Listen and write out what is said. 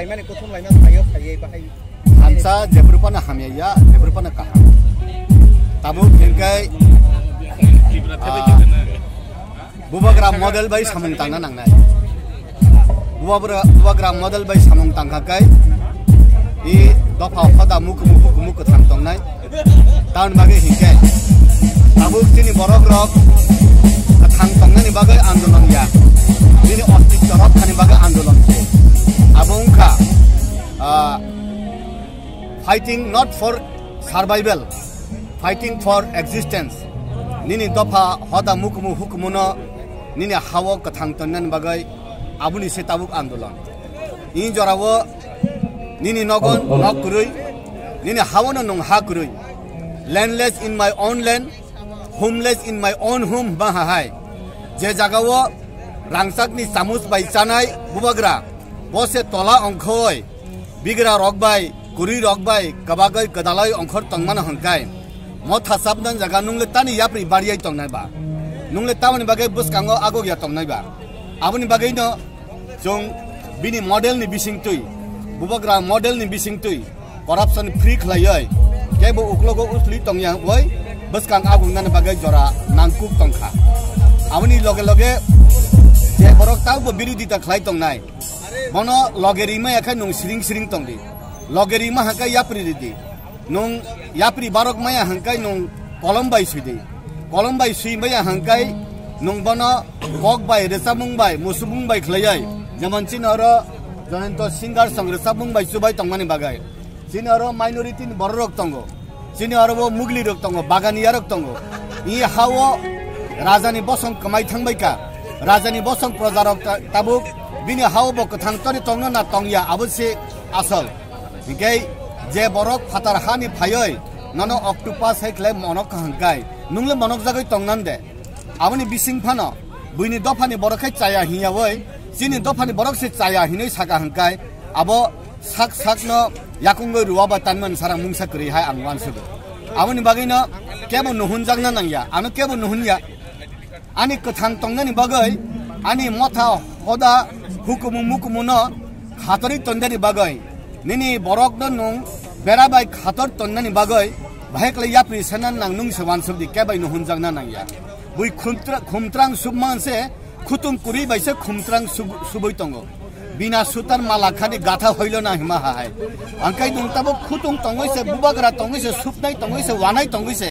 laimani kothon laimani sayo sayo bahai hamsa jebrupana hamya jebrupana kaha tabu hingkai bubagram model bai samung tangna nangnai bubagram model bai samung tangkakai I dopa khoda muk thang tongnai taun bage hingkai tabu tini borok rok thang tongnani bage andolon ya ini ostitto rok khani bage andolon se abungka fighting not for survival, fighting for existence. Nini dopa hoda mukumu hukumuno nini hawo kathang tonan bagai abuni setabuk andolon. Ini jorawo nini nogon nok kurui, nini hawo no nong ha kurui. Landless in my own land, homeless in my own home bahai. Je jagawo rangsak ni samus bai chanai bubagra, bose tola ongkhoi, bigra rokbai. Kuri rokbai kabagai kadalai ongkhor tongmana hangkai motha sabdan jaga nungle tani yapri bariai tongnai ba nungle tamani bagai buskango agog ya tongnai ba abuni bagai no jong bini model ni bising tui bubagra model ni bising tui corruption free khlaioi kebo uklogo usli tongyang oi buskang agong nan bagai jora nangkuk tongkha abuni loge je borok tau bo biridita khlai tongnai bono logeri ma yakha nung siring tongdi logeri ma hangkai yapri didi nung yapri barok maya hangkai nung kolombai sui maya hangkai nung bono kok bai resabung bai musubung bai khlaiai jeman chinaro jonento singer song resabung bai subai tongmani bagai chinaro minority ni borok tongo chinaro bo mugli rok tongo bagania rok tongo I hawo rajani bosong kamai thangbai ka rajani bosong projarok tabuk bini hawo bo kathang toni tongna na tongya abuse asal Hingkai je borok fatar hani phayoi nano octopus haikle monok hangkai nungle monok jagai tongnan de aboni bising phano buini dofani borok khai chaya hiya woi sini dofani borok se chaya hinoi saka hangkai abo sak no yakungoi ruwa tanman sarang mungsa kri hai angwan sudo aboni bagai no kebo nuhun jangna nangya anu kebo nuhun ya ani kathang tongnani bagai ani motha hoda hukumu no khatori tondani bagai Nini borok don nung berabai khator tonnani bagai bahekle yapri sanan nang nung sewan subdi kebai no hunjang na nang ya bui khumtrang subman se khutum kuri baise khumtrang suboi tongo bina sutar mala khani gatha hoilo na hima hai angkai nung tabo khutung tongoi se bubagra tongoi se supnai tongoi se wanai tongoi se